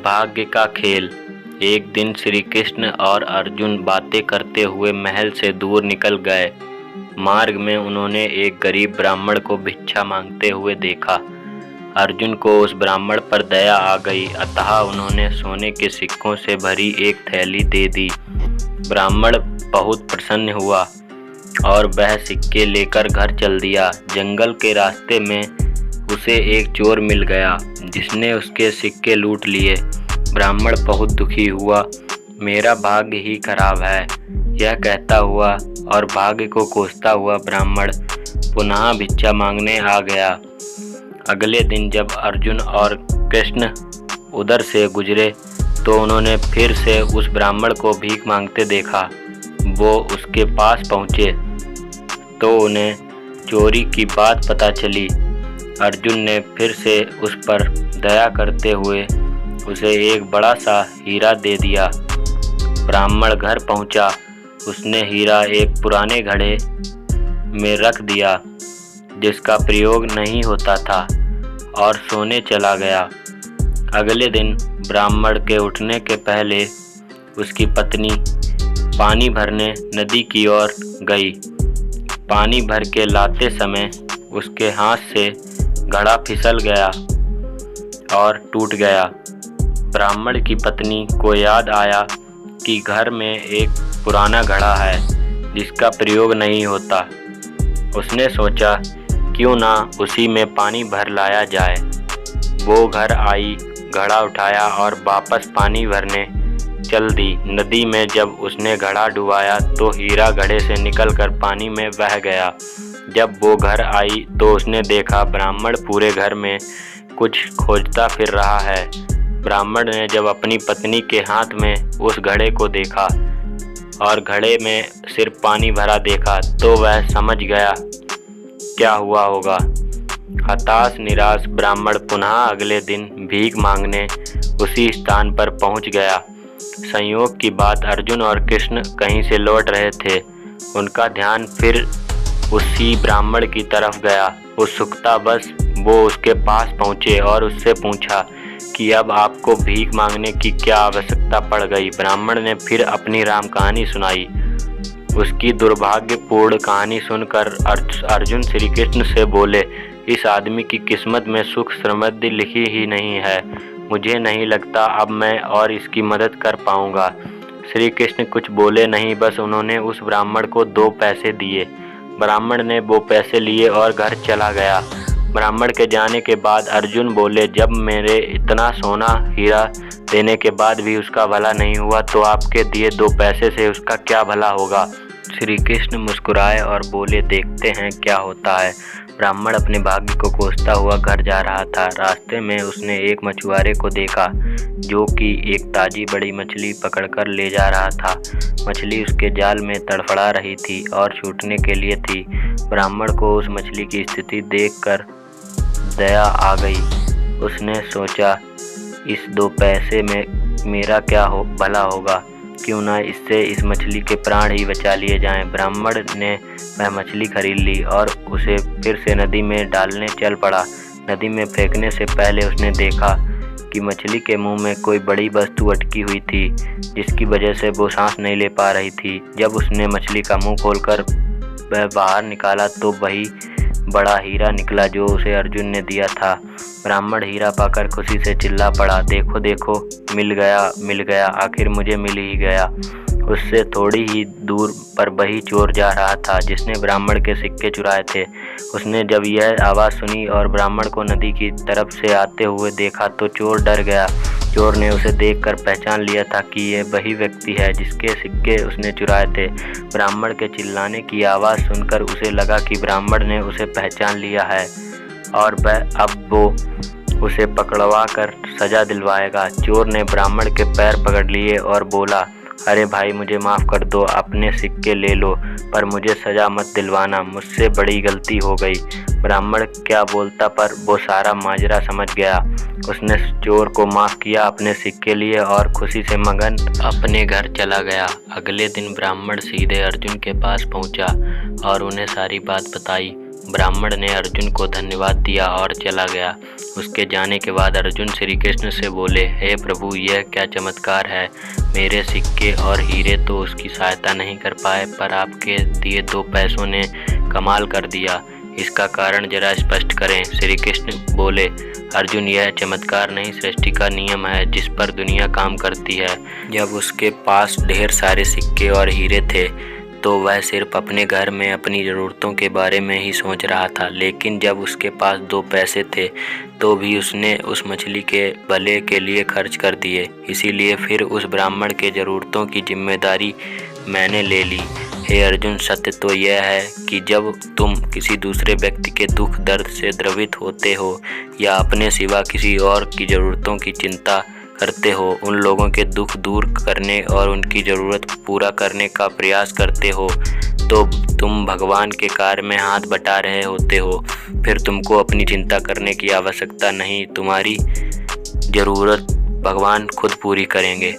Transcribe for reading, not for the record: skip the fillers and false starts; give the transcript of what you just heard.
भाग्य का खेल। एक दिन श्री कृष्ण और अर्जुन बातें करते हुए महल से दूर निकल गए। मार्ग में उन्होंने एक गरीब ब्राह्मण को भिक्षा मांगते हुए देखा। अर्जुन को उस ब्राह्मण पर दया आ गई, अतः उन्होंने सोने के सिक्कों से भरी एक थैली दे दी। ब्राह्मण बहुत प्रसन्न हुआ और वह सिक्के लेकर घर चल दिया। जंगल के रास्ते में उसे एक चोर मिल गया जिसने उसके सिक्के लूट लिए। ब्राह्मण बहुत दुखी हुआ, मेरा भाग्य ही खराब है, यह कहता हुआ और भाग्य को कोसता हुआ ब्राह्मण पुनः भिक्षा मांगने आ गया। अगले दिन जब अर्जुन और कृष्ण उधर से गुजरे तो उन्होंने फिर से उस ब्राह्मण को भीख मांगते देखा। वो उसके पास पहुँचे तो उन्हें चोरी की बात पता चली। अर्जुन ने फिर से उस पर दया करते हुए उसे एक बड़ा सा हीरा दे दिया। ब्राह्मण घर पहुंचा, उसने हीरा एक पुराने घड़े में रख दिया जिसका प्रयोग नहीं होता था और सोने चला गया। अगले दिन ब्राह्मण के उठने के पहले उसकी पत्नी पानी भरने नदी की ओर गई। पानी भर के लाते समय उसके हाथ से घड़ा फिसल गया और टूट गया। ब्राह्मण की पत्नी को याद आया कि घर में एक पुराना घड़ा है जिसका प्रयोग नहीं होता। उसने सोचा क्यों ना उसी में पानी भर लाया जाए। वो घर आई, घड़ा उठाया और वापस पानी भरने चल दी। नदी में जब उसने घड़ा डुबाया तो हीरा घड़े से निकलकर पानी में बह गया। जब वो घर आई तो उसने देखा ब्राह्मण पूरे घर में कुछ खोजता फिर रहा है। ब्राह्मण ने जब अपनी पत्नी के हाथ में उस घड़े को देखा और घड़े में सिर्फ पानी भरा देखा तो वह समझ गया क्या हुआ होगा। हताश निराश ब्राह्मण पुनः अगले दिन भीख मांगने उसी स्थान पर पहुंच गया। संयोग की बात, अर्जुन और कृष्ण कहीं से लौट रहे थे। उनका ध्यान फिर उसी ब्राह्मण की तरफ गया। उत्सुकतावश वो उसके पास पहुँचे और उससे पूछा कि अब आपको भीख मांगने की क्या आवश्यकता पड़ गई। ब्राह्मण ने फिर अपनी राम कहानी सुनाई। उसकी दुर्भाग्यपूर्ण कहानी सुनकर अर्जुन श्री कृष्ण से बोले, इस आदमी की किस्मत में सुख समृद्धि लिखी ही नहीं है। मुझे नहीं लगता अब मैं और इसकी मदद कर पाऊंगा। श्री कृष्ण कुछ बोले नहीं, बस उन्होंने उस ब्राह्मण को 2 पैसे दिए। ब्राह्मण ने वो पैसे लिए और घर चला गया। ब्राह्मण के जाने के बाद अर्जुन बोले, जब मेरे इतना सोना हीरा देने के बाद भी उसका भला नहीं हुआ तो आपके दिए 2 पैसे से उसका क्या भला होगा। श्री कृष्ण मुस्कुराए और बोले, देखते हैं क्या होता है। ब्राह्मण अपने भाग्य को कोसता हुआ घर जा रहा था। रास्ते में उसने एक मछुआरे को देखा जो कि एक ताजी बड़ी मछली पकड़कर ले जा रहा था। मछली उसके जाल में तड़फड़ा रही थी और छूटने के लिए थी। ब्राह्मण को उस मछली की स्थिति देखकर दया आ गई। उसने सोचा, इस 2 पैसे में मेरा क्या भला होगा, क्यों ना इससे इस मछली के प्राण ही बचा लिए जाएं। ब्राह्मण ने वह मछली खरीद ली और उसे फिर से नदी में डालने चल पड़ा। नदी में फेंकने से पहले उसने देखा कि मछली के मुंह में कोई बड़ी वस्तु अटकी हुई थी जिसकी वजह से वो सांस नहीं ले पा रही थी। जब उसने मछली का मुंह खोलकर वह बाहर निकाला तो वही बड़ा हीरा निकला जो उसे अर्जुन ने दिया था। ब्राह्मण हीरा पाकर खुशी से चिल्ला पड़ा, देखो देखो, मिल गया, आखिर मुझे मिल ही गया। उससे थोड़ी ही दूर पर वही चोर जा रहा था जिसने ब्राह्मण के सिक्के चुराए थे। उसने जब यह आवाज़ सुनी और ब्राह्मण को नदी की तरफ से आते हुए देखा तो चोर डर गया। चोर ने उसे देखकर पहचान लिया था कि यह वही व्यक्ति है जिसके सिक्के उसने चुराए थे। ब्राह्मण के चिल्लाने की आवाज़ सुनकर उसे लगा कि ब्राह्मण ने उसे पहचान लिया है और वह अब वो उसे पकड़वा कर सज़ा दिलवाएगा। चोर ने ब्राह्मण के पैर पकड़ लिए और बोला, अरे भाई, मुझे माफ़ कर दो, अपने सिक्के ले लो, पर मुझे सज़ा मत दिलवाना, मुझसे बड़ी गलती हो गई। ब्राह्मण क्या बोलता पर वो सारा माजरा समझ गया। उसने चोर को माफ़ किया, अपने सिक्के लिए और खुशी से मगन अपने घर चला गया। अगले दिन ब्राह्मण सीधे अर्जुन के पास पहुंचा और उन्हें सारी बात बताई। ब्राह्मण ने अर्जुन को धन्यवाद दिया और चला गया। उसके जाने के बाद अर्जुन श्री कृष्ण से बोले, हे प्रभु, यह क्या चमत्कार है। मेरे सिक्के और हीरे तो उसकी सहायता नहीं कर पाए, पर आपके दिए 2 पैसों ने कमाल कर दिया। इसका कारण जरा स्पष्ट करें। श्री कृष्ण बोले, अर्जुन, यह चमत्कार नहीं, सृष्टि का नियम है जिस पर दुनिया काम करती है। जब उसके पास ढेर सारे सिक्के और हीरे थे तो वह सिर्फ अपने घर में अपनी ज़रूरतों के बारे में ही सोच रहा था, लेकिन जब उसके पास 2 पैसे थे तो भी उसने उस मछली के भले के लिए खर्च कर दिए। इसीलिए फिर उस ब्राह्मण के ज़रूरतों की जिम्मेदारी मैंने ले ली। हे अर्जुन, सत्य तो यह है कि जब तुम किसी दूसरे व्यक्ति के दुख दर्द से द्रवित होते हो या अपने सिवा किसी और की ज़रूरतों की चिंता करते हो, उन लोगों के दुख दूर करने और उनकी ज़रूरत पूरा करने का प्रयास करते हो, तो तुम भगवान के कार्य में हाथ बटा रहे होते हो। फिर तुमको अपनी चिंता करने की आवश्यकता नहीं, तुम्हारी ज़रूरत भगवान खुद पूरी करेंगे।